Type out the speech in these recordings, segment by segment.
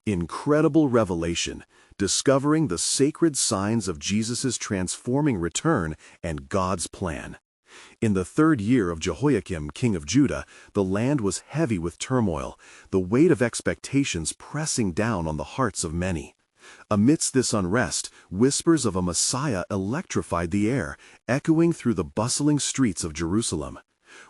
Incredible revelation, discovering the sacred signs of Jesus' transforming return and God's plan. In the 3rd year of Jehoiakim, king of Judah, the land was heavy with turmoil, the weight of expectations pressing down on the hearts of many. Amidst this unrest, whispers of a Messiah electrified the air, echoing through the bustling streets of Jerusalem.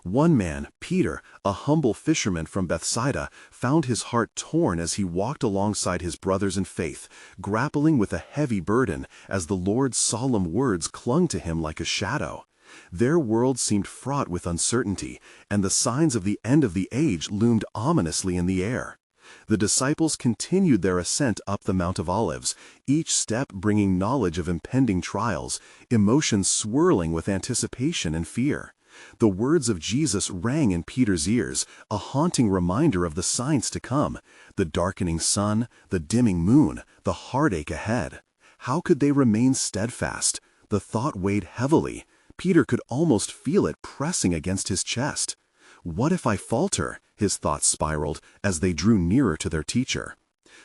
One man, Peter, a humble fisherman from Bethsaida, found his heart torn as he walked alongside his brothers in faith, grappling with a heavy burden as the Lord's solemn words clung to him like a shadow. Their world seemed fraught with uncertainty, and the signs of the end of the age loomed ominously in the air. The disciples continued their ascent up the Mount of Olives, each step bringing knowledge of impending trials, emotions swirling with anticipation and fear. The words of Jesus rang in Peter's ears, a haunting reminder of the signs to come, the darkening sun, the dimming moon, the heartache ahead. How could they remain steadfast? The thought weighed heavily. Peter could almost feel it pressing against his chest. What if I falter? His thoughts spiraled as they drew nearer to their teacher.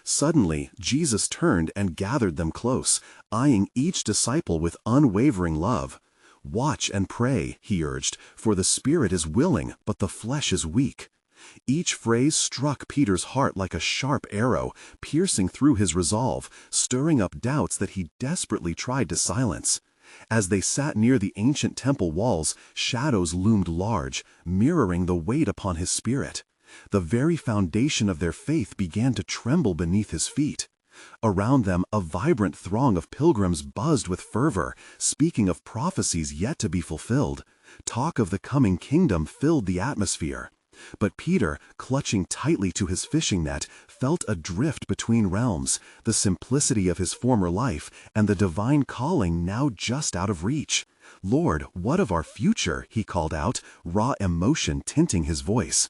Suddenly, Jesus turned and gathered them close, eyeing each disciple with unwavering love. "Watch and pray," he urged, "for the spirit is willing, but the flesh is weak." Each phrase struck Peter's heart like a sharp arrow, piercing through his resolve, stirring up doubts that he desperately tried to silence. As they sat near the ancient temple walls, shadows loomed large, mirroring the weight upon his spirit. The very foundation of their faith began to tremble beneath his feet. Around them, a vibrant throng of pilgrims buzzed with fervor, speaking of prophecies yet to be fulfilled. Talk of the coming kingdom filled the atmosphere. But Peter, clutching tightly to his fishing net, felt adrift between realms, the simplicity of his former life and the divine calling now just out of reach. "Lord, what of our future?" he called out, raw emotion tinting his voice.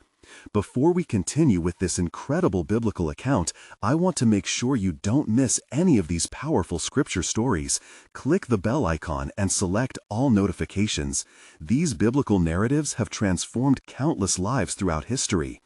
Before we continue with this incredible biblical account, I want to make sure you don't miss any of these powerful scripture stories. Click the bell icon and select all notifications. These biblical narratives have transformed countless lives throughout history.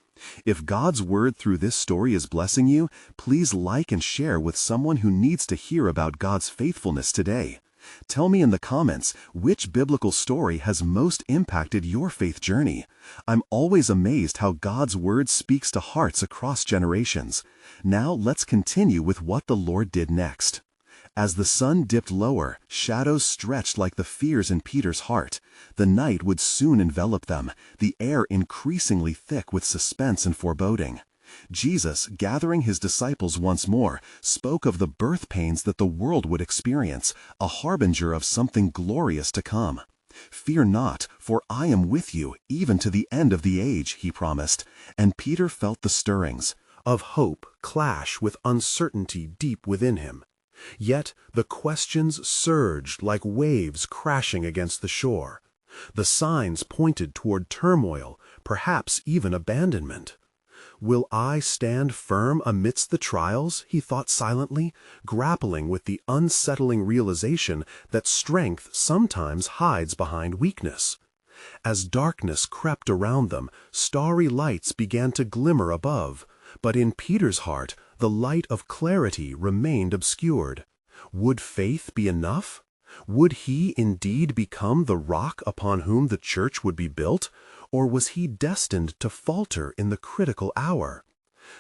If God's word through this story is blessing you, please like and share with someone who needs to hear about God's faithfulness today. Tell me in the comments which biblical story has most impacted your faith journey. I'm always amazed how God's word speaks to hearts across generations. Now let's continue with what the Lord did next. As the sun dipped lower, shadows stretched like the fears in Peter's heart. The night would soon envelop them, the air increasingly thick with suspense and foreboding. Jesus, gathering his disciples once more, spoke of the birth pains that the world would experience, a harbinger of something glorious to come. "Fear not, for I am with you, even to the end of the age," he promised, and Peter felt the stirrings of hope clash with uncertainty deep within him. Yet the questions surged like waves crashing against the shore. The signs pointed toward turmoil, perhaps even abandonment. "Will I stand firm amidst the trials?" he thought silently, grappling with the unsettling realization that strength sometimes hides behind weakness. As darkness crept around them, starry lights began to glimmer above, but in Peter's heart the light of clarity remained obscured. Would faith be enough? Would he indeed become the rock upon whom the church would be built? Or was he destined to falter in the critical hour?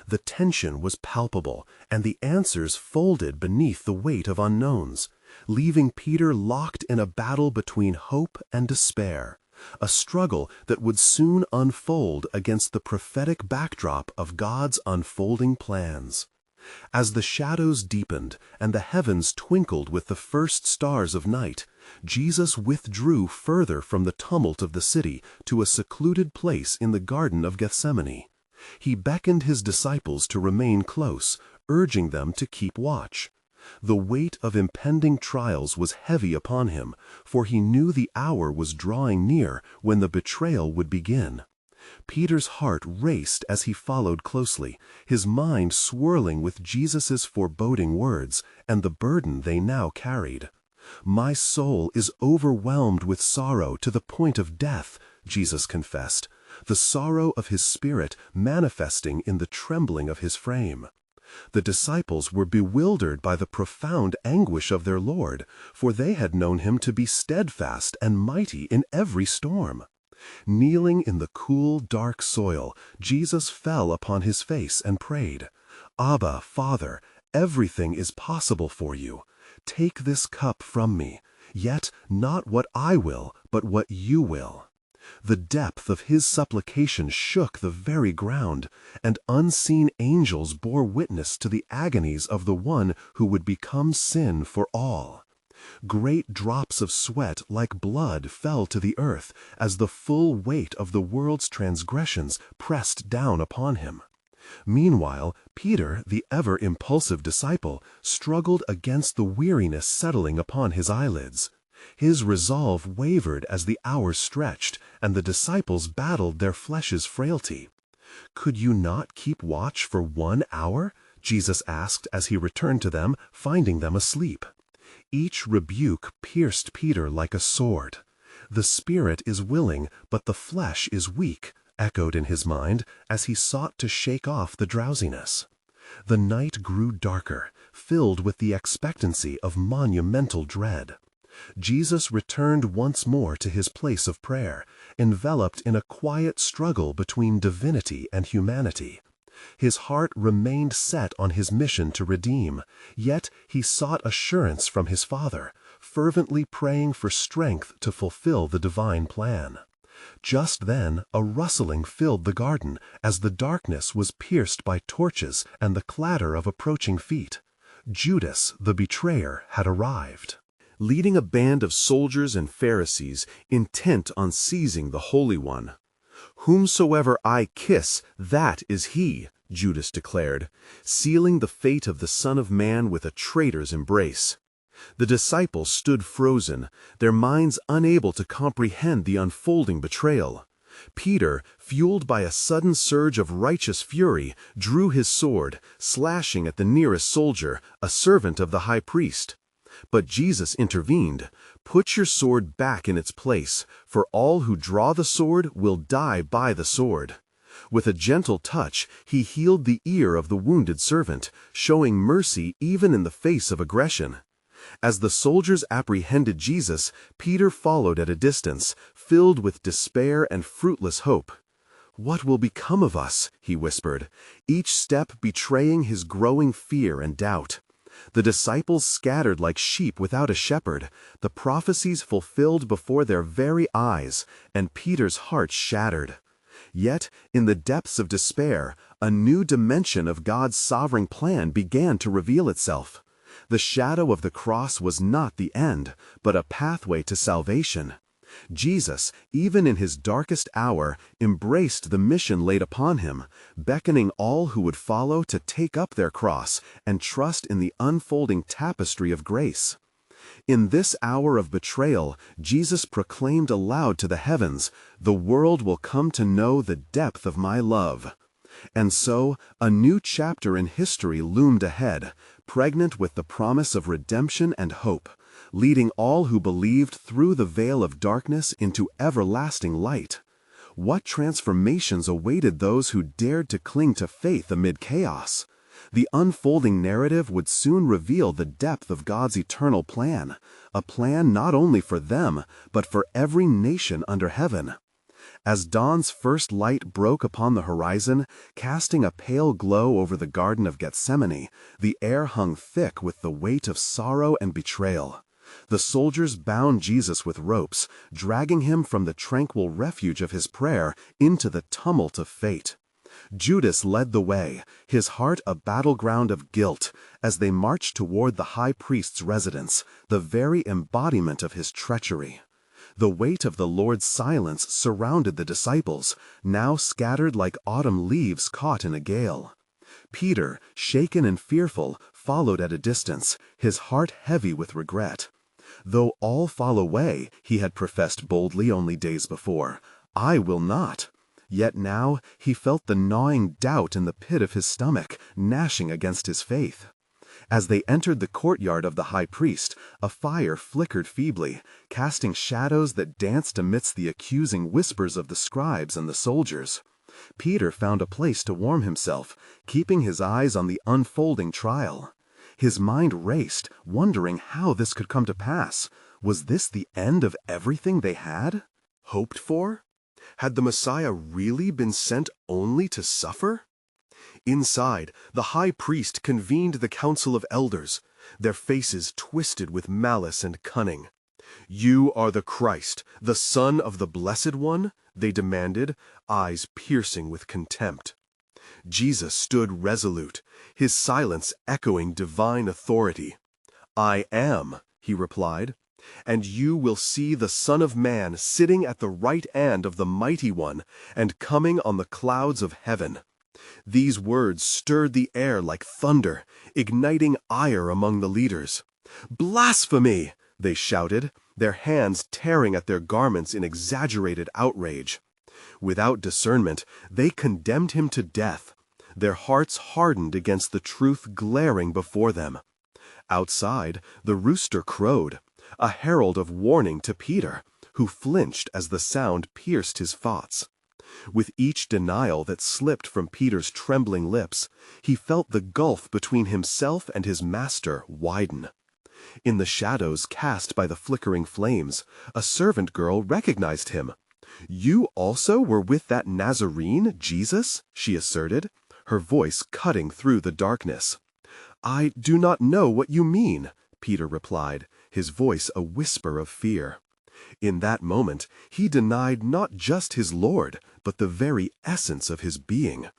The tension was palpable, and the answers folded beneath the weight of unknowns, leaving Peter locked in a battle between hope and despair, a struggle that would soon unfold against the prophetic backdrop of God's unfolding plans. As the shadows deepened and the heavens twinkled with the first stars of night, Jesus withdrew further from the tumult of the city to a secluded place in the Garden of Gethsemane. He beckoned his disciples to remain close, urging them to keep watch. The weight of impending trials was heavy upon him, for he knew the hour was drawing near when the betrayal would begin. Peter's heart raced as he followed closely, his mind swirling with Jesus' foreboding words and the burden they now carried. "My soul is overwhelmed with sorrow to the point of death," Jesus confessed, the sorrow of his spirit manifesting in the trembling of his frame. The disciples were bewildered by the profound anguish of their Lord, for they had known him to be steadfast and mighty in every storm. Kneeling in the cool, dark soil, Jesus fell upon his face and prayed, "Abba, Father, everything is possible for you. Take this cup from me, yet not what I will, but what you will." The depth of his supplication shook the very ground, and unseen angels bore witness to the agonies of the one who would become sin for all. Great drops of sweat like blood fell to the earth as the full weight of the world's transgressions pressed down upon him. Meanwhile, Peter, the ever-impulsive disciple, struggled against the weariness settling upon his eyelids. His resolve wavered as the hours stretched, and the disciples battled their flesh's frailty. "Could you not keep watch for 1 hour?" Jesus asked as he returned to them, finding them asleep. Each rebuke pierced Peter like a sword. "The spirit is willing, but the flesh is weak," echoed in his mind as he sought to shake off the drowsiness. The night grew darker, filled with the expectancy of monumental dread. Jesus returned once more to his place of prayer, enveloped in a quiet struggle between divinity and humanity. His heart remained set on his mission to redeem, yet he sought assurance from his Father, fervently praying for strength to fulfill the divine plan. Just then a rustling filled the garden as the darkness was pierced by torches and the clatter of approaching feet. Judas, the betrayer, had arrived, leading a band of soldiers and Pharisees intent on seizing the Holy One. "Whomsoever I kiss, that is he," Judas declared, sealing the fate of the Son of Man with a traitor's embrace. The disciples stood frozen, their minds unable to comprehend the unfolding betrayal. Peter, fueled by a sudden surge of righteous fury, drew his sword, slashing at the nearest soldier, a servant of the high priest. But Jesus intervened. "Put your sword back in its place, for all who draw the sword will die by the sword." With a gentle touch, he healed the ear of the wounded servant, showing mercy even in the face of aggression. As the soldiers apprehended Jesus, Peter followed at a distance, filled with despair and fruitless hope. "What will become of us?" he whispered, each step betraying his growing fear and doubt. The disciples scattered like sheep without a shepherd, the prophecies fulfilled before their very eyes, and Peter's heart shattered. Yet, in the depths of despair, a new dimension of God's sovereign plan began to reveal itself. The shadow of the cross was not the end, but a pathway to salvation. Jesus, even in his darkest hour, embraced the mission laid upon him, beckoning all who would follow to take up their cross and trust in the unfolding tapestry of grace. In this hour of betrayal, Jesus proclaimed aloud to the heavens, "The world will come to know the depth of my love." And so, a new chapter in history loomed ahead, pregnant with the promise of redemption and hope, leading all who believed through the veil of darkness into everlasting light. What transformations awaited those who dared to cling to faith amid chaos? The unfolding narrative would soon reveal the depth of God's eternal plan, a plan not only for them, but for every nation under heaven. As dawn's first light broke upon the horizon, casting a pale glow over the Garden of Gethsemane, the air hung thick with the weight of sorrow and betrayal. The soldiers bound Jesus with ropes, dragging him from the tranquil refuge of his prayer into the tumult of fate. Judas led the way, his heart a battleground of guilt, as they marched toward the high priest's residence, the very embodiment of his treachery. The weight of the Lord's silence surrounded the disciples, now scattered like autumn leaves caught in a gale. Peter, shaken and fearful, followed at a distance, his heart heavy with regret. "Though all fall away," he had professed boldly only days before, "I will not." Yet now he felt the gnawing doubt in the pit of his stomach, gnashing against his faith. As they entered the courtyard of the high priest, a fire flickered feebly, casting shadows that danced amidst the accusing whispers of the scribes and the soldiers. Peter found a place to warm himself, keeping his eyes on the unfolding trial. His mind raced, wondering how this could come to pass. Was this the end of everything they had hoped for? Had the Messiah really been sent only to suffer? Inside, the high priest convened the council of elders, their faces twisted with malice and cunning. "You are the Christ, the Son of the Blessed One?" they demanded, eyes piercing with contempt. Jesus stood resolute, his silence echoing divine authority. "I am," he replied, "and you will see the Son of Man sitting at the right hand of the Mighty One and coming on the clouds of heaven." These words stirred the air like thunder, igniting ire among the leaders. "Blasphemy!" they shouted, their hands tearing at their garments in exaggerated outrage. Without discernment, they condemned him to death, their hearts hardened against the truth glaring before them. Outside, the rooster crowed, a herald of warning to Peter, who flinched as the sound pierced his thoughts. With each denial that slipped from Peter's trembling lips, he felt the gulf between himself and his master widen. In the shadows cast by the flickering flames, a servant girl recognized him. "You also were with that Nazarene, Jesus?" she asserted, her voice cutting through the darkness. "I do not know what you mean," Peter replied, his voice a whisper of fear. In that moment, he denied not just his Lord, but the very essence of his being.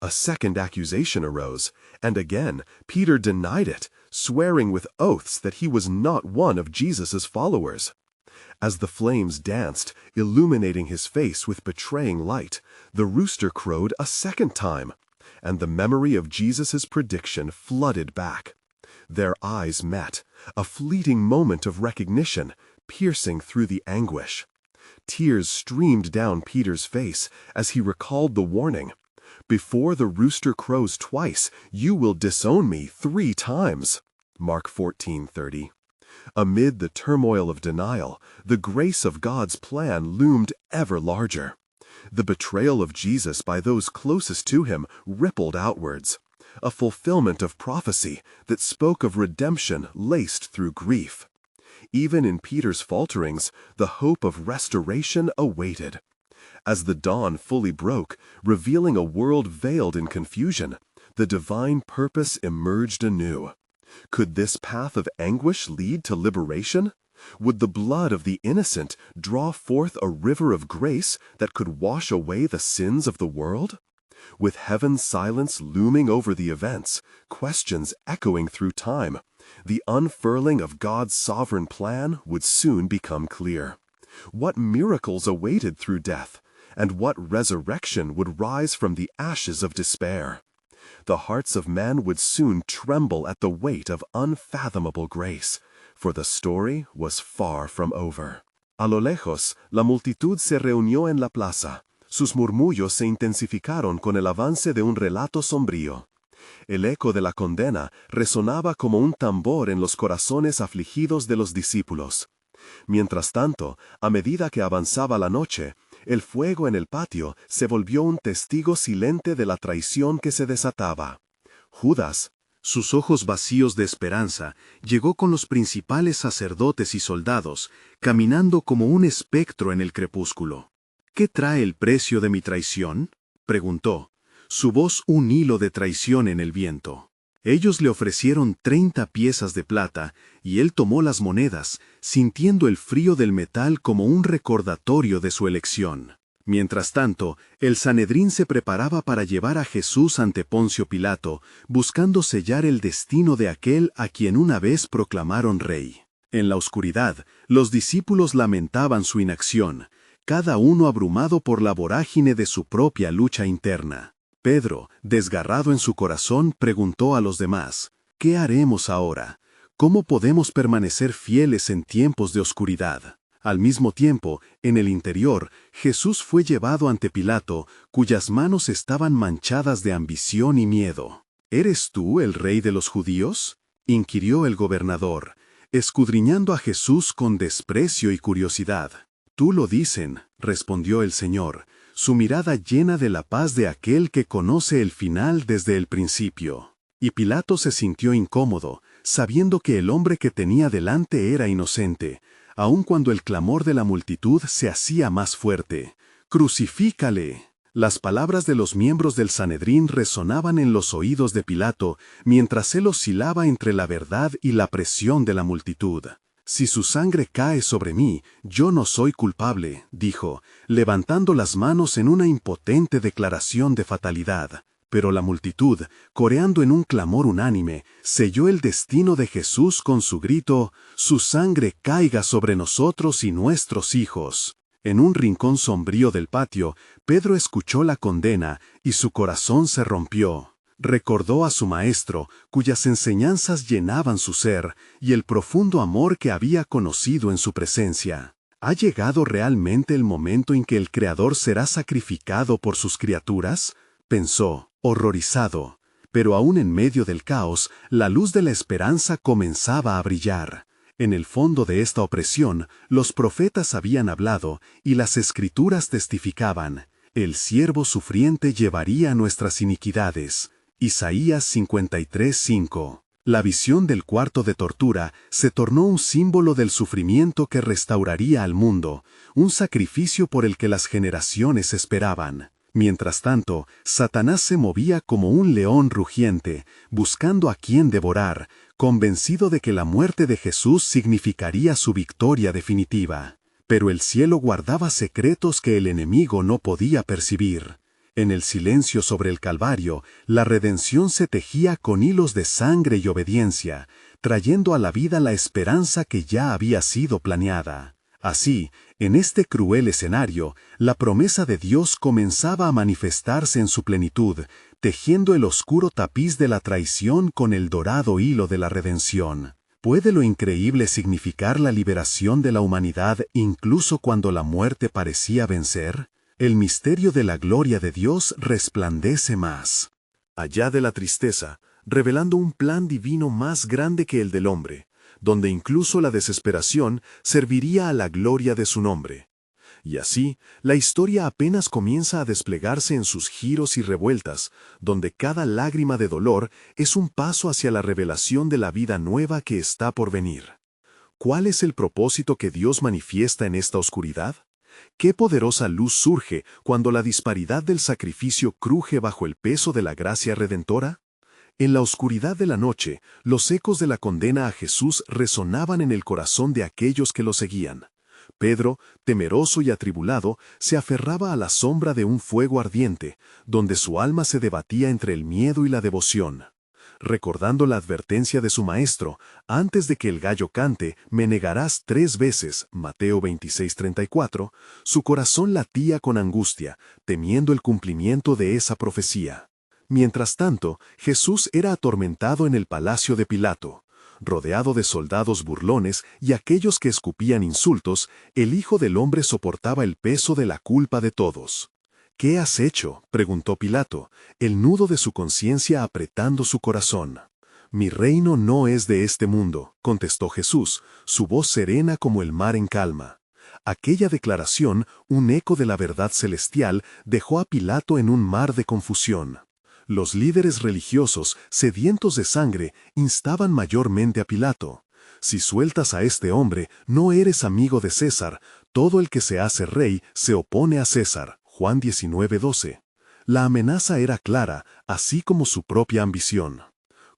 A second accusation arose, and again Peter denied it, swearing with oaths that he was not one of Jesus' followers. As the flames danced, illuminating his face with betraying light, the rooster crowed a second time, and the memory of Jesus' prediction flooded back. Their eyes met, a fleeting moment of recognition, piercing through the anguish. Tears streamed down Peter's face as he recalled the warning. "Before the rooster crows twice, you will disown me 3 times." Mark 14:30. Amid the turmoil of denial, the grace of God's plan loomed ever larger. The betrayal of Jesus by those closest to him rippled outwards, a fulfillment of prophecy that spoke of redemption laced through grief. Even in Peter's falterings, the hope of restoration awaited. As the dawn fully broke, revealing a world veiled in confusion, the divine purpose emerged anew. Could this path of anguish lead to liberation? Would the blood of the innocent draw forth a river of grace that could wash away the sins of the world? With heaven's silence looming over the events, questions echoing through time, the unfurling of God's sovereign plan would soon become clear. What miracles awaited through death, and what resurrection would rise from the ashes of despair? The hearts of men would soon tremble at the weight of unfathomable grace, for the story was far from over. A lo lejos, la multitud se reunió en la plaza. Sus murmullos se intensificaron con el avance de un relato sombrío. El eco de la condena resonaba como un tambor en los corazones afligidos de los discípulos. Mientras tanto, a medida que avanzaba la noche, el fuego en el patio se volvió un testigo silente de la traición que se desataba. Judas, sus ojos vacíos de esperanza, llegó con los principales sacerdotes y soldados, caminando como un espectro en el crepúsculo. ¿Qué trae el precio de mi traición?, preguntó, su voz un hilo de traición en el viento. Ellos le ofrecieron 30 piezas de plata, y él tomó las monedas, sintiendo el frío del metal como un recordatorio de su elección. Mientras tanto, el Sanedrín se preparaba para llevar a Jesús ante Poncio Pilato, buscando sellar el destino de aquel a quien una vez proclamaron rey. En la oscuridad, los discípulos lamentaban su inacción, cada uno abrumado por la vorágine de su propia lucha interna. Pedro, desgarrado en su corazón, preguntó a los demás, ¿qué haremos ahora? ¿Cómo podemos permanecer fieles en tiempos de oscuridad? Al mismo tiempo, en el interior, Jesús fue llevado ante Pilato, cuyas manos estaban manchadas de ambición y miedo. ¿Eres tú el rey de los judíos?, inquirió el gobernador, escudriñando a Jesús con desprecio y curiosidad. Tú lo dicen, respondió el Señor. su mirada llena de la paz de aquel que conoce el final desde el principio. Y Pilato se sintió incómodo, sabiendo que el hombre que tenía delante era inocente, aun cuando el clamor de la multitud se hacía más fuerte. ¡Crucifícale! Las palabras de los miembros del Sanedrín resonaban en los oídos de Pilato, mientras él oscilaba entre la verdad y la presión de la multitud. «Si su sangre cae sobre mí, yo no soy culpable», dijo, levantando las manos en una impotente declaración de fatalidad. Pero la multitud, coreando en un clamor unánime, selló el destino de Jesús con su grito: «Su sangre caiga sobre nosotros y nuestros hijos». En un rincón sombrío del patio, Pedro escuchó la condena y su corazón se rompió. Recordó a su maestro, cuyas enseñanzas llenaban su ser, y el profundo amor que había conocido en su presencia. ¿Ha llegado realmente el momento en que el Creador será sacrificado por sus criaturas?, pensó, horrorizado. Pero aún en medio del caos, la luz de la esperanza comenzaba a brillar. En el fondo de esta opresión, los profetas habían hablado, y las Escrituras testificaban: «El siervo sufriente llevaría nuestras iniquidades». Isaías 53:5. La visión del cuarto de tortura se tornó un símbolo del sufrimiento que restauraría al mundo, un sacrificio por el que las generaciones esperaban. Mientras tanto, Satanás se movía como un león rugiente, buscando a quien devorar, convencido de que la muerte de Jesús significaría su victoria definitiva. Pero el cielo guardaba secretos que el enemigo no podía percibir. En el silencio sobre el Calvario, la redención se tejía con hilos de sangre y obediencia, trayendo a la vida la esperanza que ya había sido planeada. Así, en este cruel escenario, la promesa de Dios comenzaba a manifestarse en su plenitud, tejiendo el oscuro tapiz de la traición con el dorado hilo de la redención. ¿Puede lo increíble significar la liberación de la humanidad incluso cuando la muerte parecía vencer? El misterio de la gloria de Dios resplandece más allá de la tristeza, revelando un plan divino más grande que el del hombre, donde incluso la desesperación serviría a la gloria de su nombre. Y así, la historia apenas comienza a desplegarse en sus giros y revueltas, donde cada lágrima de dolor es un paso hacia la revelación de la vida nueva que está por venir. ¿Cuál es el propósito que Dios manifiesta en esta oscuridad? ¿Qué poderosa luz surge cuando la disparidad del sacrificio cruje bajo el peso de la gracia redentora? En la oscuridad de la noche, los ecos de la condena a Jesús resonaban en el corazón de aquellos que lo seguían. Pedro, temeroso y atribulado, se aferraba a la sombra de un fuego ardiente, donde su alma se debatía entre el miedo y la devoción. Recordando la advertencia de su maestro: «Antes de que el gallo cante, me negarás 3 veces», Mateo 26:34, su corazón latía con angustia, temiendo el cumplimiento de esa profecía. Mientras tanto, Jesús era atormentado en el palacio de Pilato. Rodeado de soldados burlones y aquellos que escupían insultos, el Hijo del Hombre soportaba el peso de la culpa de todos. «¿Qué has hecho?», preguntó Pilato, el nudo de su conciencia apretando su corazón. «Mi reino no es de este mundo», contestó Jesús, su voz serena como el mar en calma. Aquella declaración, un eco de la verdad celestial, dejó a Pilato en un mar de confusión. Los líderes religiosos, sedientos de sangre, instaban mayormente a Pilato: «Si sueltas a este hombre, no eres amigo de César. Todo el que se hace rey se opone a César». Juan 19:12. La amenaza era clara, así como su propia ambición.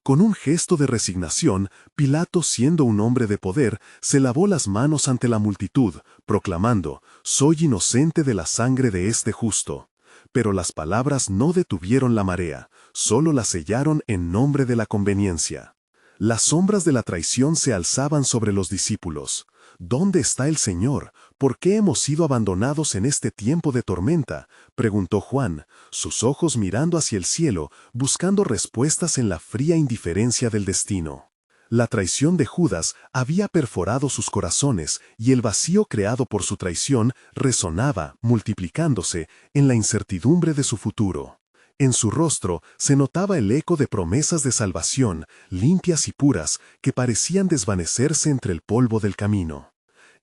Con un gesto de resignación, Pilato, siendo un hombre de poder, se lavó las manos ante la multitud, proclamando: «Soy inocente de la sangre de este justo». Pero las palabras no detuvieron la marea, solo la sellaron en nombre de la conveniencia. Las sombras de la traición se alzaban sobre los discípulos. «¿Dónde está el Señor? ¿Por qué hemos sido abandonados en este tiempo de tormenta?», preguntó Juan, sus ojos mirando hacia el cielo, buscando respuestas en la fría indiferencia del destino. La traición de Judas había perforado sus corazones y el vacío creado por su traición resonaba, multiplicándose, en la incertidumbre de su futuro. En su rostro se notaba el eco de promesas de salvación, limpias y puras, que parecían desvanecerse entre el polvo del camino.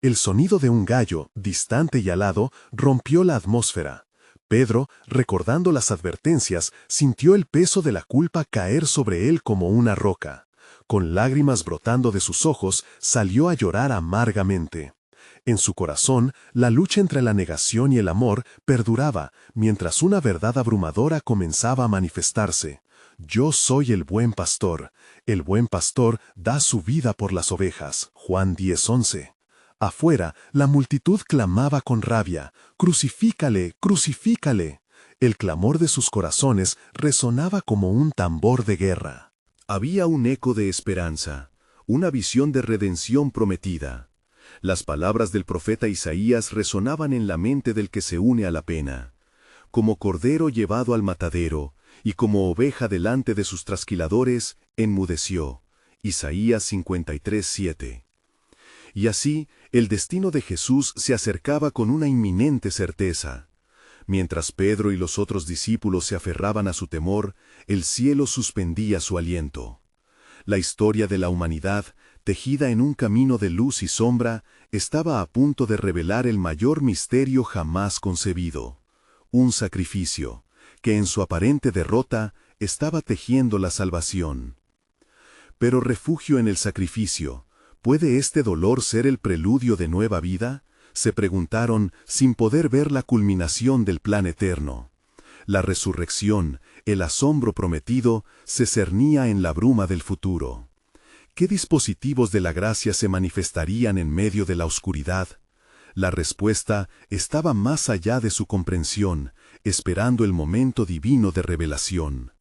El sonido de un gallo, distante y alado, rompió la atmósfera. Pedro, recordando las advertencias, sintió el peso de la culpa caer sobre él como una roca. Con lágrimas brotando de sus ojos, salió a llorar amargamente. En su corazón, la lucha entre la negación y el amor perduraba, mientras una verdad abrumadora comenzaba a manifestarse. Yo soy el buen pastor. El buen pastor da su vida por las ovejas. Juan 10:11. Afuera, la multitud clamaba con rabia: «¡Crucifícale! ¡Crucifícale!». El clamor de sus corazones resonaba como un tambor de guerra. Había un eco de esperanza, una visión de redención prometida. Las palabras del profeta Isaías resonaban en la mente del que se une a la pena. Como cordero llevado al matadero, y como oveja delante de sus trasquiladores, enmudeció. Isaías 53:7. Y así, el destino de Jesús se acercaba con una inminente certeza. Mientras Pedro y los otros discípulos se aferraban a su temor, el cielo suspendía su aliento. La historia de la humanidad, tejida en un camino de luz y sombra, estaba a punto de revelar el mayor misterio jamás concebido: un sacrificio, que en su aparente derrota estaba tejiendo la salvación. Pero refugio en el sacrificio, ¿puede este dolor ser el preludio de nueva vida?, se preguntaron sin poder ver la culminación del plan eterno. La resurrección, el asombro prometido, se cernía en la bruma del futuro. ¿Qué dispositivos de la gracia se manifestarían en medio de la oscuridad? La respuesta estaba más allá de su comprensión, esperando el momento divino de revelación.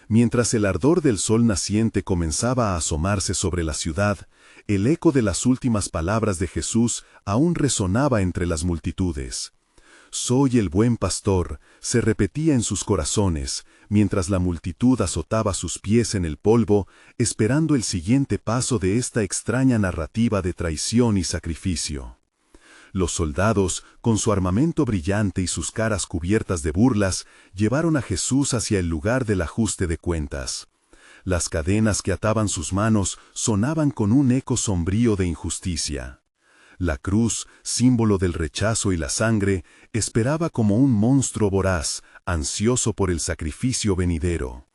Mientras el ardor del sol naciente comenzaba a asomarse sobre la ciudad, el eco de las últimas palabras de Jesús aún resonaba entre las multitudes. «Soy el buen pastor», se repetía en sus corazones, mientras la multitud azotaba sus pies en el polvo, esperando el siguiente paso de esta extraña narrativa de traición y sacrificio. Los soldados, con su armamento brillante y sus caras cubiertas de burlas, llevaron a Jesús hacia el lugar del ajuste de cuentas. Las cadenas que ataban sus manos sonaban con un eco sombrío de injusticia. La cruz, símbolo del rechazo y la sangre, esperaba como un monstruo voraz, ansioso por el sacrificio venidero.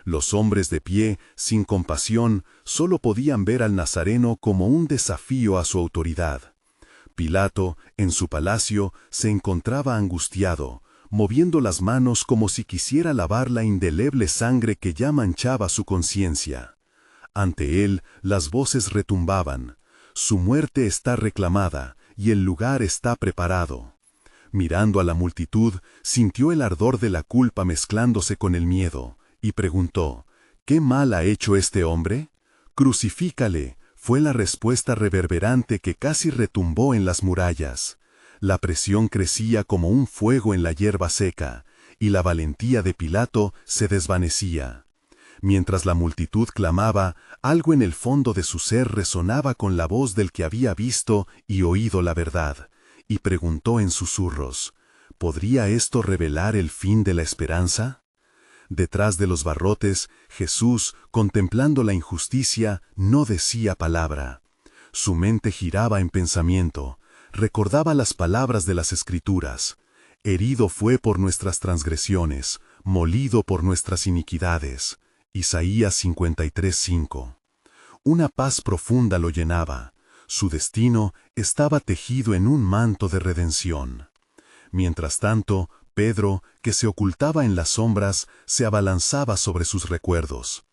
Los hombres de pie, sin compasión, solo podían ver al Nazareno como un desafío a su autoridad. Pilato, en su palacio, se encontraba angustiado, moviendo las manos como si quisiera lavar la indeleble sangre que ya manchaba su conciencia. Ante él, las voces retumbaban: «Su muerte está reclamada, y el lugar está preparado». Mirando a la multitud, sintió el ardor de la culpa mezclándose con el miedo, y preguntó: «¿Qué mal ha hecho este hombre? Crucifícale», fue la respuesta reverberante que casi retumbó en las murallas. La presión crecía como un fuego en la hierba seca, y la valentía de Pilato se desvanecía. Mientras la multitud clamaba, algo en el fondo de su ser resonaba con la voz del que había visto y oído la verdad, y preguntó en susurros: ¿podría esto revelar el fin de la esperanza? Detrás de los barrotes, Jesús, contemplando la injusticia, no decía palabra. Su mente giraba en pensamiento, recordaba las palabras de las Escrituras: «Herido fue por nuestras transgresiones, molido por nuestras iniquidades». Isaías 53:5. Una paz profunda lo llenaba. Su destino estaba tejido en un manto de redención. Mientras tanto, Pedro, que se ocultaba en las sombras, se abalanzaba sobre sus recuerdos.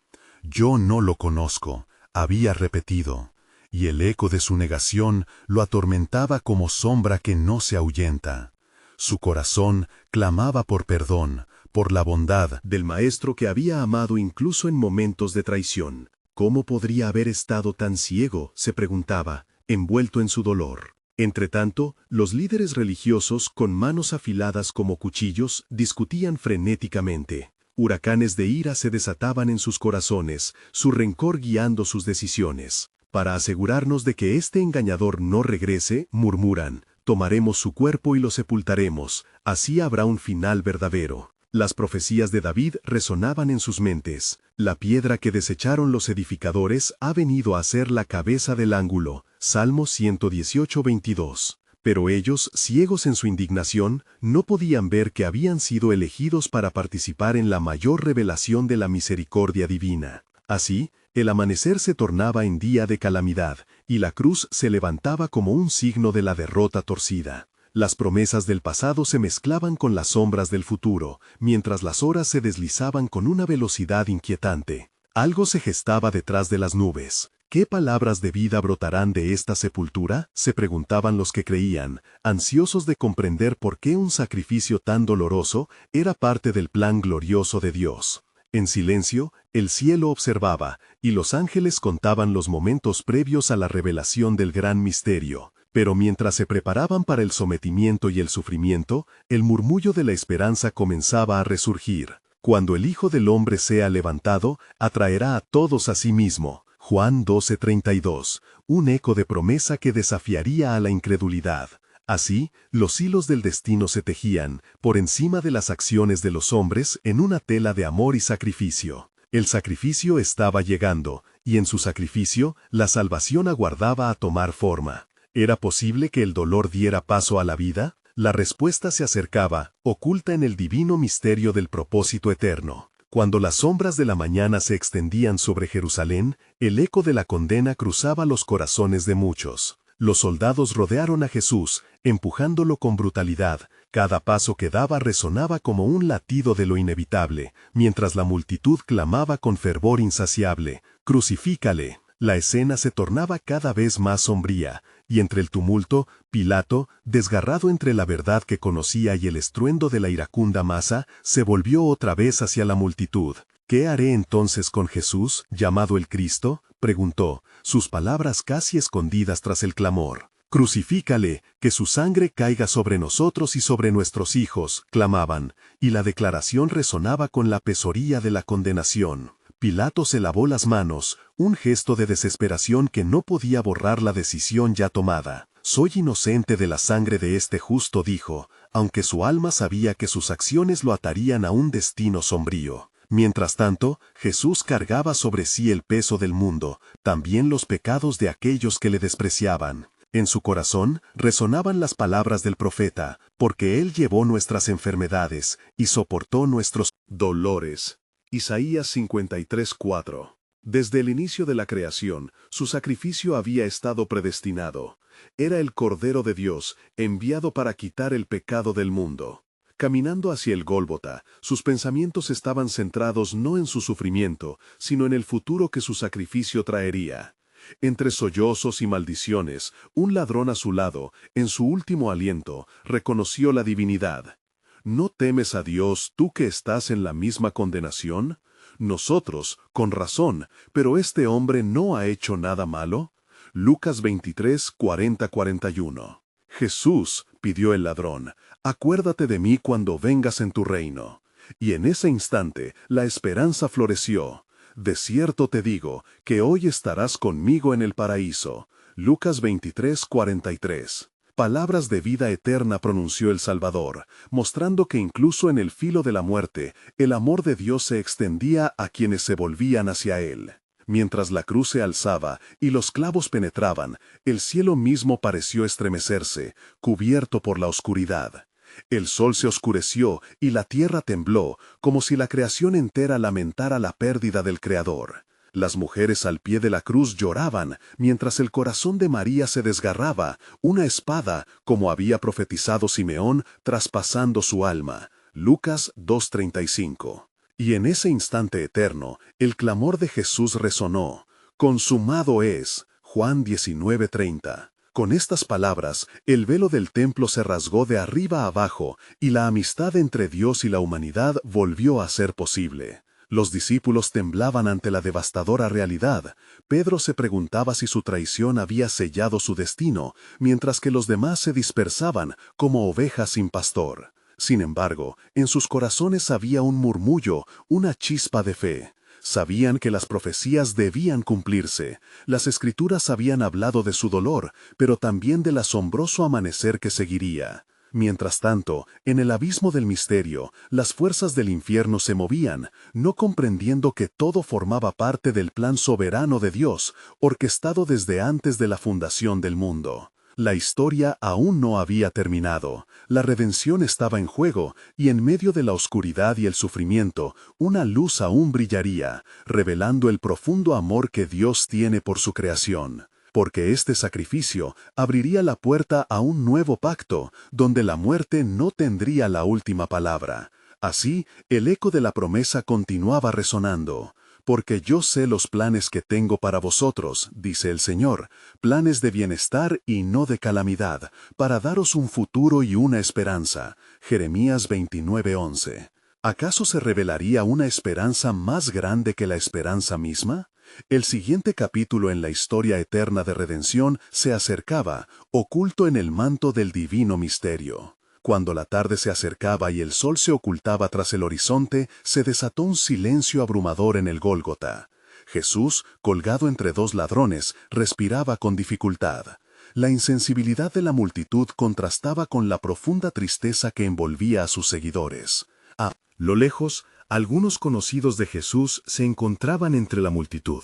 «Yo no lo conozco», había repetido, y el eco de su negación lo atormentaba como sombra que no se ahuyenta. Su corazón clamaba por perdón, por la bondad del Maestro que había amado incluso en momentos de traición. ¿Cómo podría haber estado tan ciego?, se preguntaba, envuelto en su dolor. Entretanto, los líderes religiosos, con manos afiladas como cuchillos, discutían frenéticamente. Huracanes de ira se desataban en sus corazones, su rencor guiando sus decisiones. Para asegurarnos de que este engañador no regrese, murmuran: «Tomaremos su cuerpo y lo sepultaremos, así habrá un final verdadero». Las profecías de David resonaban en sus mentes: «La piedra que desecharon los edificadores ha venido a ser la cabeza del ángulo». Salmo 118:22. Pero ellos, ciegos en su indignación, no podían ver que habían sido elegidos para participar en la mayor revelación de la misericordia divina. Así, el amanecer se tornaba en día de calamidad, y la cruz se levantaba como un signo de la derrota torcida. Las promesas del pasado se mezclaban con las sombras del futuro, mientras las horas se deslizaban con una velocidad inquietante. Algo se gestaba detrás de las nubes. ¿Qué palabras de vida brotarán de esta sepultura?, se preguntaban los que creían, ansiosos de comprender por qué un sacrificio tan doloroso era parte del plan glorioso de Dios. En silencio, el cielo observaba, y los ángeles contaban los momentos previos a la revelación del gran misterio. Pero mientras se preparaban para el sometimiento y el sufrimiento, el murmullo de la esperanza comenzaba a resurgir. Cuando el Hijo del Hombre sea levantado, atraerá a todos a sí mismo. Juan 12:32, un eco de promesa que desafiaría a la incredulidad. Así, los hilos del destino se tejían, por encima de las acciones de los hombres, en una tela de amor y sacrificio. El sacrificio estaba llegando, y en su sacrificio, la salvación aguardaba a tomar forma. ¿Era posible que el dolor diera paso a la vida? La respuesta se acercaba, oculta en el divino misterio del propósito eterno. Cuando las sombras de la mañana se extendían sobre Jerusalén, el eco de la condena cruzaba los corazones de muchos. Los soldados rodearon a Jesús, empujándolo con brutalidad. Cada paso que daba resonaba como un latido de lo inevitable, mientras la multitud clamaba con fervor insaciable: «¡Crucifícale!». La escena se tornaba cada vez más sombría, y entre el tumulto, Pilato, desgarrado entre la verdad que conocía y el estruendo de la iracunda masa, se volvió otra vez hacia la multitud. «¿Qué haré entonces con Jesús, llamado el Cristo?», preguntó, sus palabras casi escondidas tras el clamor. «Crucifícale, que su sangre caiga sobre nosotros y sobre nuestros hijos», clamaban, y la declaración resonaba con la pesoría de la condenación. Pilato se lavó las manos, un gesto de desesperación que no podía borrar la decisión ya tomada. «Soy inocente de la sangre de este justo», dijo, aunque su alma sabía que sus acciones lo atarían a un destino sombrío. Mientras tanto, Jesús cargaba sobre sí el peso del mundo, también los pecados de aquellos que le despreciaban. En su corazón resonaban las palabras del profeta: «Porque Él llevó nuestras enfermedades y soportó nuestros dolores». Isaías 53:4. Desde el inicio de la creación, su sacrificio había estado predestinado. Era el Cordero de Dios, enviado para quitar el pecado del mundo. Caminando hacia el Gólgota, sus pensamientos estaban centrados no en su sufrimiento, sino en el futuro que su sacrificio traería. Entre sollozos y maldiciones, un ladrón a su lado, en su último aliento, reconoció la divinidad. ¿No temes a Dios, tú que estás en la misma condenación? Nosotros, con razón, pero este hombre no ha hecho nada malo. Lucas 23, 40-41. Jesús, pidió el ladrón, acuérdate de mí cuando vengas en tu reino. Y en ese instante, la esperanza floreció. De cierto te digo, que hoy estarás conmigo en el paraíso. Lucas 23, 43. Palabras de vida eterna pronunció el Salvador, mostrando que incluso en el filo de la muerte, el amor de Dios se extendía a quienes se volvían hacia Él. Mientras la cruz se alzaba y los clavos penetraban, el cielo mismo pareció estremecerse, cubierto por la oscuridad. El sol se oscureció y la tierra tembló, como si la creación entera lamentara la pérdida del Creador. Las mujeres al pie de la cruz lloraban, mientras el corazón de María se desgarraba, una espada, como había profetizado Simeón, traspasando su alma. Lucas 2:35. Y en ese instante eterno, el clamor de Jesús resonó: «Consumado es». Juan 19:30. Con estas palabras, el velo del templo se rasgó de arriba a abajo, y la amistad entre Dios y la humanidad volvió a ser posible. Los discípulos temblaban ante la devastadora realidad. Pedro se preguntaba si su traición había sellado su destino, mientras que los demás se dispersaban como ovejas sin pastor. Sin embargo, en sus corazones había un murmullo, una chispa de fe. Sabían que las profecías debían cumplirse. Las Escrituras habían hablado de su dolor, pero también del asombroso amanecer que seguiría. Mientras tanto, en el abismo del misterio, las fuerzas del infierno se movían, no comprendiendo que todo formaba parte del plan soberano de Dios, orquestado desde antes de la fundación del mundo. La historia aún no había terminado, la redención estaba en juego, y en medio de la oscuridad y el sufrimiento, una luz aún brillaría, revelando el profundo amor que Dios tiene por su creación. Porque este sacrificio abriría la puerta a un nuevo pacto, donde la muerte no tendría la última palabra. Así, el eco de la promesa continuaba resonando. Porque yo sé los planes que tengo para vosotros, dice el Señor, planes de bienestar y no de calamidad, para daros un futuro y una esperanza. Jeremías 29:11. ¿Acaso se revelaría una esperanza más grande que la esperanza misma? El siguiente capítulo en la historia eterna de redención se acercaba, oculto en el manto del divino misterio. Cuando la tarde se acercaba y el sol se ocultaba tras el horizonte, se desató un silencio abrumador en el Gólgota. Jesús, colgado entre dos ladrones, respiraba con dificultad. La insensibilidad de la multitud contrastaba con la profunda tristeza que envolvía a sus seguidores. A lo lejos, algunos conocidos de Jesús se encontraban entre la multitud.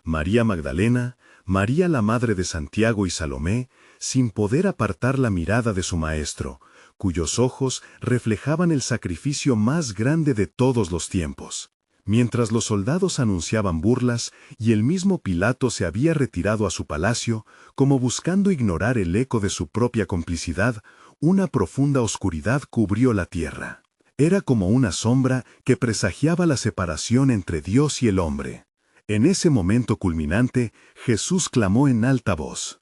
María Magdalena, María la madre de Santiago y Salomé, sin poder apartar la mirada de su maestro, cuyos ojos reflejaban el sacrificio más grande de todos los tiempos. Mientras los soldados anunciaban burlas y el mismo Pilato se había retirado a su palacio, como buscando ignorar el eco de su propia complicidad, una profunda oscuridad cubrió la tierra. Era como una sombra que presagiaba la separación entre Dios y el hombre. En ese momento culminante, Jesús clamó en alta voz: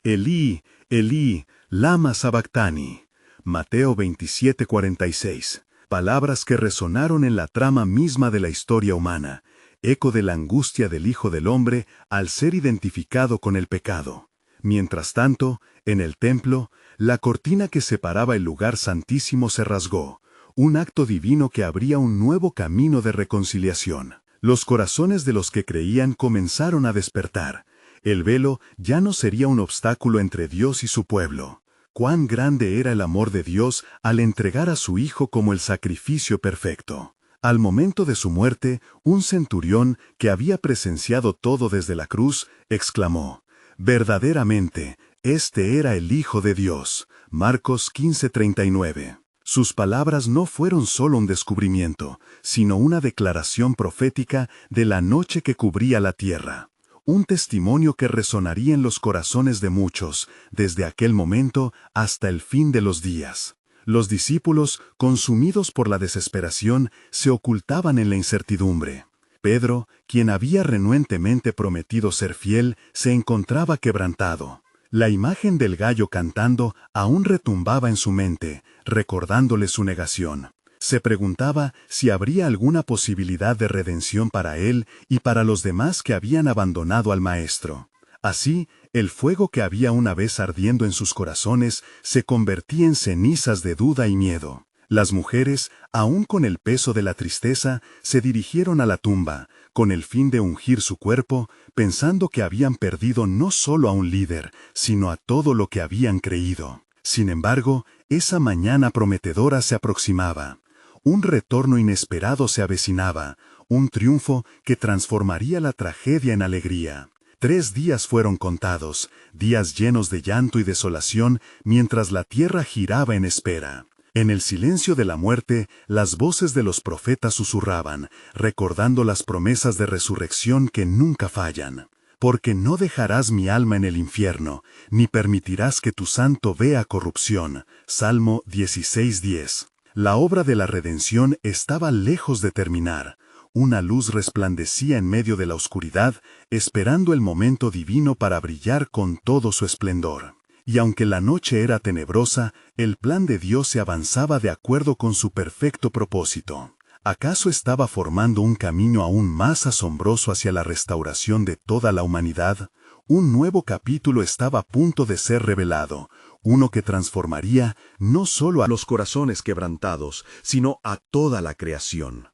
Elí, Elí, lama sabactani. Mateo 27:46. Palabras que resonaron en la trama misma de la historia humana, eco de la angustia del Hijo del Hombre al ser identificado con el pecado. Mientras tanto, en el templo, la cortina que separaba el lugar santísimo se rasgó, un acto divino que abría un nuevo camino de reconciliación. Los corazones de los que creían comenzaron a despertar. El velo ya no sería un obstáculo entre Dios y su pueblo. Cuán grande era el amor de Dios al entregar a su Hijo como el sacrificio perfecto. Al momento de su muerte, un centurión, que había presenciado todo desde la cruz, exclamó: «Verdaderamente, este era el Hijo de Dios». Marcos 15:39. Sus palabras no fueron solo un descubrimiento, sino una declaración profética de la noche que cubría la tierra. Un testimonio que resonaría en los corazones de muchos, desde aquel momento hasta el fin de los días. Los discípulos, consumidos por la desesperación, se ocultaban en la incertidumbre. Pedro, quien había renuentemente prometido ser fiel, se encontraba quebrantado. La imagen del gallo cantando aún retumbaba en su mente, recordándole su negación. Se preguntaba si habría alguna posibilidad de redención para él y para los demás que habían abandonado al Maestro. Así, el fuego que había una vez ardiendo en sus corazones se convertía en cenizas de duda y miedo. Las mujeres, aún con el peso de la tristeza, se dirigieron a la tumba, con el fin de ungir su cuerpo, pensando que habían perdido no solo a un líder, sino a todo lo que habían creído. Sin embargo, esa mañana prometedora se aproximaba. Un retorno inesperado se avecinaba, un triunfo que transformaría la tragedia en alegría. 3 días fueron contados, días llenos de llanto y desolación, mientras la tierra giraba en espera. En el silencio de la muerte, las voces de los profetas susurraban, recordando las promesas de resurrección que nunca fallan. Porque no dejarás mi alma en el infierno, ni permitirás que tu santo vea corrupción. Salmo 16:10. La obra de la redención estaba lejos de terminar. Una luz resplandecía en medio de la oscuridad, esperando el momento divino para brillar con todo su esplendor. Y aunque la noche era tenebrosa, el plan de Dios se avanzaba de acuerdo con su perfecto propósito. ¿Acaso estaba formando un camino aún más asombroso hacia la restauración de toda la humanidad? Un nuevo capítulo estaba a punto de ser revelado, uno que transformaría no solo a los corazones quebrantados, sino a toda la creación.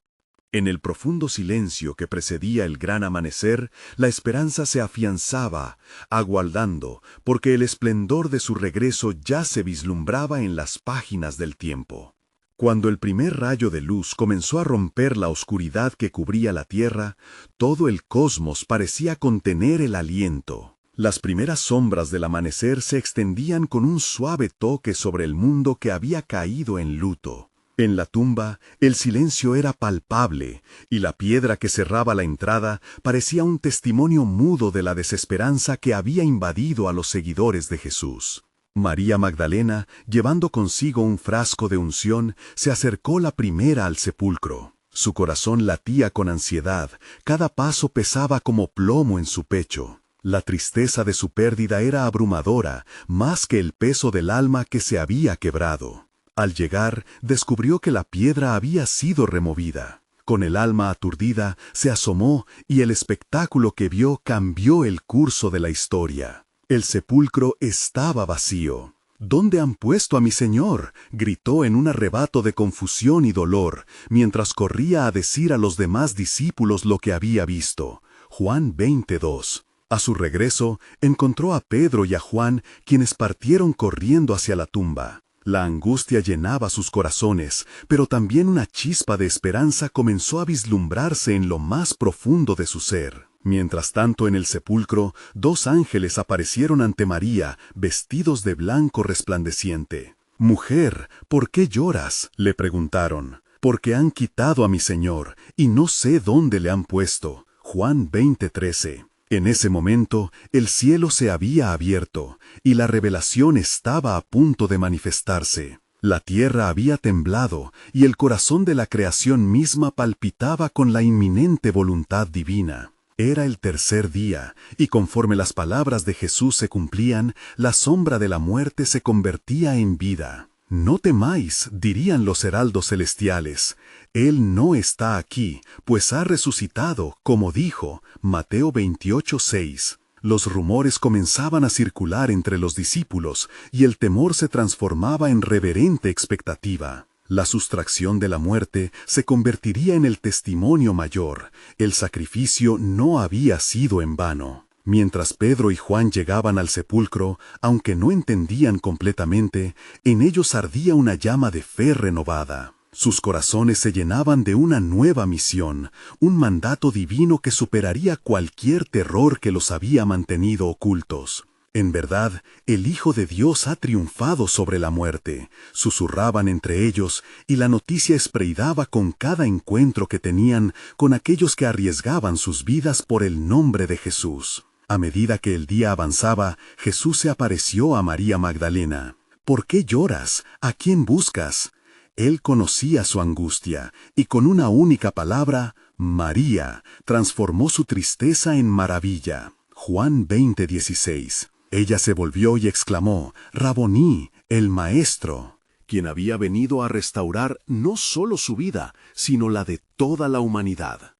En el profundo silencio que precedía el gran amanecer, la esperanza se afianzaba, aguardando, porque el esplendor de su regreso ya se vislumbraba en las páginas del tiempo. Cuando el primer rayo de luz comenzó a romper la oscuridad que cubría la tierra, todo el cosmos parecía contener el aliento. Las primeras sombras del amanecer se extendían con un suave toque sobre el mundo que había caído en luto. En la tumba, el silencio era palpable, y la piedra que cerraba la entrada parecía un testimonio mudo de la desesperanza que había invadido a los seguidores de Jesús. María Magdalena, llevando consigo un frasco de unción, se acercó la primera al sepulcro. Su corazón latía con ansiedad, cada paso pesaba como plomo en su pecho. La tristeza de su pérdida era abrumadora, más que el peso del alma que se había quebrado. Al llegar, descubrió que la piedra había sido removida. Con el alma aturdida, se asomó y el espectáculo que vio cambió el curso de la historia. El sepulcro estaba vacío. «¿Dónde han puesto a mi Señor?», gritó en un arrebato de confusión y dolor, mientras corría a decir a los demás discípulos lo que había visto. Juan 22. A su regreso, encontró a Pedro y a Juan, quienes partieron corriendo hacia la tumba. La angustia llenaba sus corazones, pero también una chispa de esperanza comenzó a vislumbrarse en lo más profundo de su ser. Mientras tanto, en el sepulcro, 2 ángeles aparecieron ante María, vestidos de blanco resplandeciente. «Mujer, ¿por qué lloras?», le preguntaron. «Porque han quitado a mi Señor, y no sé dónde le han puesto». Juan 20:13. En ese momento, el cielo se había abierto, y la revelación estaba a punto de manifestarse. La tierra había temblado, y el corazón de la creación misma palpitaba con la inminente voluntad divina. Era el tercer día, y conforme las palabras de Jesús se cumplían, la sombra de la muerte se convertía en vida. «No temáis», dirían los heraldos celestiales. «Él no está aquí, pues ha resucitado, como dijo». Mateo 28:6. Los rumores comenzaban a circular entre los discípulos, y el temor se transformaba en reverente expectativa. La sustracción de la muerte se convertiría en el testimonio mayor. El sacrificio no había sido en vano. Mientras Pedro y Juan llegaban al sepulcro, aunque no entendían completamente, en ellos ardía una llama de fe renovada. Sus corazones se llenaban de una nueva misión, un mandato divino que superaría cualquier terror que los había mantenido ocultos. «En verdad, el Hijo de Dios ha triunfado sobre la muerte», susurraban entre ellos, y la noticia espreidaba con cada encuentro que tenían con aquellos que arriesgaban sus vidas por el nombre de Jesús. A medida que el día avanzaba, Jesús se apareció a María Magdalena. «¿Por qué lloras? ¿A quién buscas?». Él conocía su angustia, y con una única palabra, «María», transformó su tristeza en maravilla. Juan 20:16. Ella se volvió y exclamó, «Raboní, el Maestro», quien había venido a restaurar no solo su vida, sino la de toda la humanidad.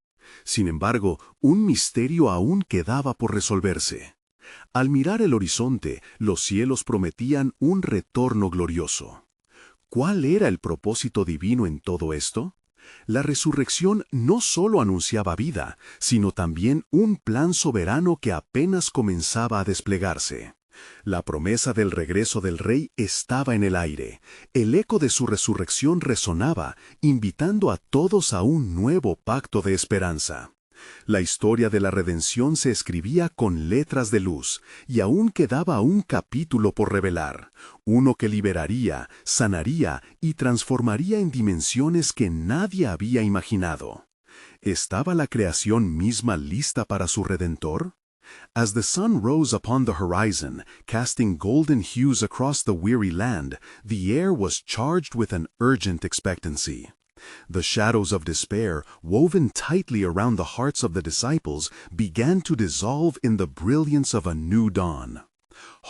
Sin embargo, un misterio aún quedaba por resolverse. Al mirar el horizonte, los cielos prometían un retorno glorioso. ¿Cuál era el propósito divino en todo esto? La resurrección no solo anunciaba vida, sino también un plan soberano que apenas comenzaba a desplegarse. La promesa del regreso del Rey estaba en el aire. El eco de su resurrección resonaba, invitando a todos a un nuevo pacto de esperanza. La historia de la redención se escribía con letras de luz, y aún quedaba un capítulo por revelar, uno que liberaría, sanaría y transformaría en dimensiones que nadie había imaginado. ¿Estaba la creación misma lista para su Redentor? As the sun rose upon the horizon, casting golden hues across the weary land, the air was charged with an urgent expectancy. The shadows of despair, woven tightly around the hearts of the disciples, began to dissolve in the brilliance of a new dawn.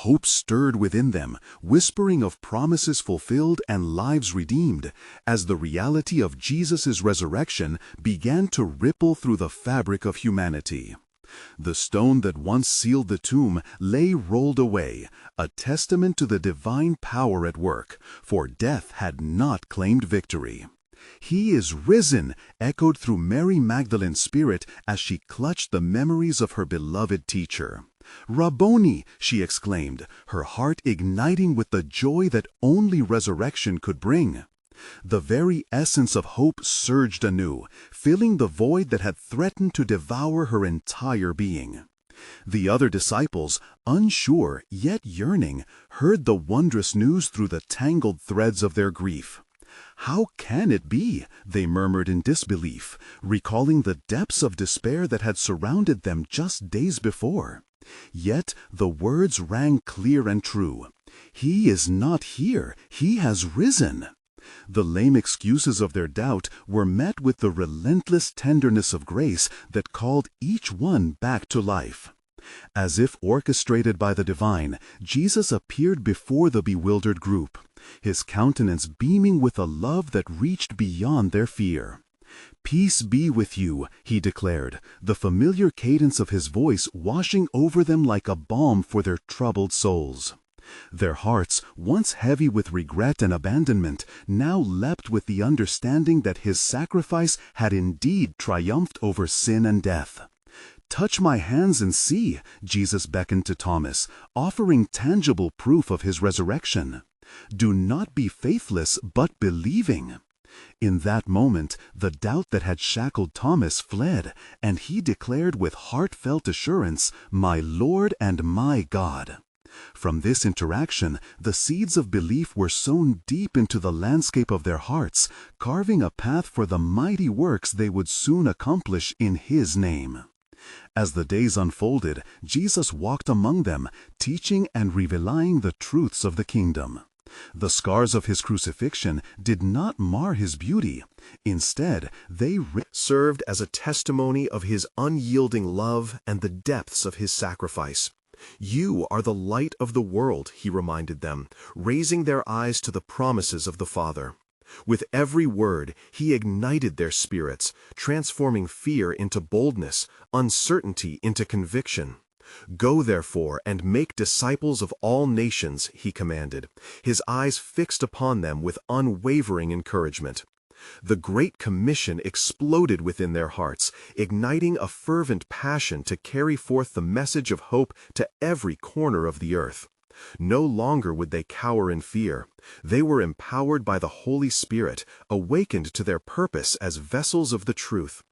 Hope stirred within them, whispering of promises fulfilled and lives redeemed, as the reality of Jesus' resurrection began to ripple through the fabric of humanity. The stone that once sealed the tomb lay rolled away, a testament to the divine power at work, for death had not claimed victory. "He is risen," echoed through Mary Magdalene's spirit as she clutched the memories of her beloved teacher. "Rabboni," she exclaimed, her heart igniting with the joy that only resurrection could bring. The very essence of hope surged anew, filling the void that had threatened to devour her entire being. The other disciples, unsure yet yearning, heard the wondrous news through the tangled threads of their grief. "How can it be?" they murmured in disbelief, recalling the depths of despair that had surrounded them just days before. Yet the words rang clear and true. "He is not here, he has risen." The lame excuses of their doubt were met with the relentless tenderness of grace that called each one back to life. As if orchestrated by the divine, Jesus appeared before the bewildered group, his countenance beaming with a love that reached beyond their fear. "Peace be with you," he declared, the familiar cadence of his voice washing over them like a balm for their troubled souls. Their hearts, once heavy with regret and abandonment, now leapt with the understanding that his sacrifice had indeed triumphed over sin and death. "Touch my hands and see," Jesus beckoned to Thomas, offering tangible proof of his resurrection. "Do not be faithless, but believing." In that moment, the doubt that had shackled Thomas fled, and he declared with heartfelt assurance, "My Lord and my God." From this interaction, the seeds of belief were sown deep into the landscape of their hearts, carving a path for the mighty works they would soon accomplish in His name. As the days unfolded, Jesus walked among them, teaching and revealing the truths of the kingdom. The scars of his crucifixion did not mar his beauty. Instead, they served as a testimony of his unyielding love and the depths of his sacrifice. "You are the light of the world," he reminded them, raising their eyes to the promises of the Father. With every word, he ignited their spirits, transforming fear into boldness, uncertainty into conviction. "Go, therefore, and make disciples of all nations," he commanded, his eyes fixed upon them with unwavering encouragement. The Great Commission exploded within their hearts, igniting a fervent passion to carry forth the message of hope to every corner of the earth. No longer would they cower in fear. They were empowered by the Holy Spirit, awakened to their purpose as vessels of the truth.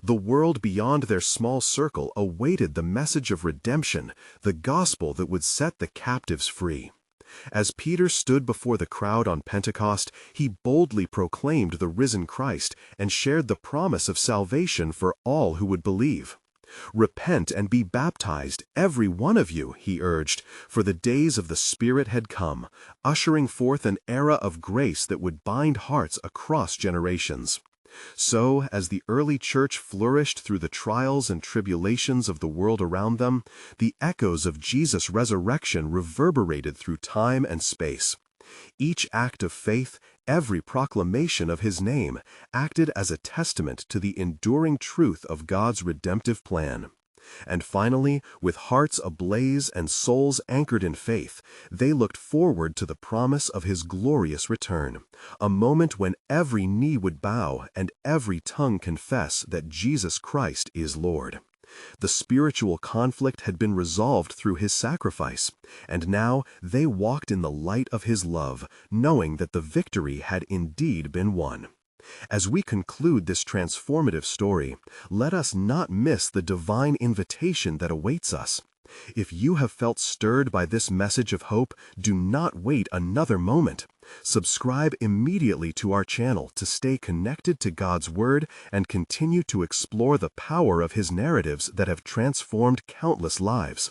The world beyond their small circle awaited the message of redemption, the gospel that would set the captives free. As Peter stood before the crowd on Pentecost, he boldly proclaimed the risen Christ and shared the promise of salvation for all who would believe. "Repent and be baptized, every one of you," he urged, for the days of the Spirit had come, ushering forth an era of grace that would bind hearts across generations. So, as the early church flourished through the trials and tribulations of the world around them, the echoes of Jesus' resurrection reverberated through time and space. Each act of faith, every proclamation of his name, acted as a testament to the enduring truth of God's redemptive plan. And finally, with hearts ablaze and souls anchored in faith, they looked forward to the promise of his glorious return, a moment when every knee would bow and every tongue confess that Jesus Christ is Lord. The spiritual conflict had been resolved through his sacrifice, and now they walked in the light of his love, knowing that the victory had indeed been won. As we conclude this transformative story, let us not miss the divine invitation that awaits us. If you have felt stirred by this message of hope, do not wait another moment. Subscribe immediately to our channel to stay connected to God's Word and continue to explore the power of His narratives that have transformed countless lives.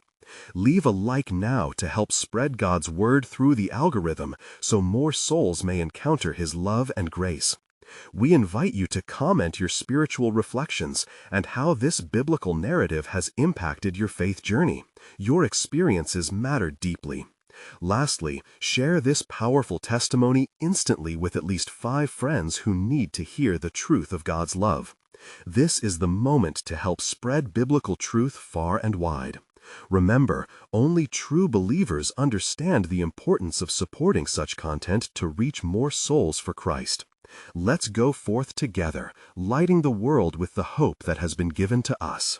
Leave a like now to help spread God's Word through the algorithm so more souls may encounter His love and grace. We invite you to comment your spiritual reflections and how this biblical narrative has impacted your faith journey. Your experiences matter deeply. Lastly, share this powerful testimony instantly with at least 5 friends who need to hear the truth of God's love. This is the moment to help spread biblical truth far and wide. Remember, only true believers understand the importance of supporting such content to reach more souls for Christ. Let's go forth together, lighting the world with the hope that has been given to us.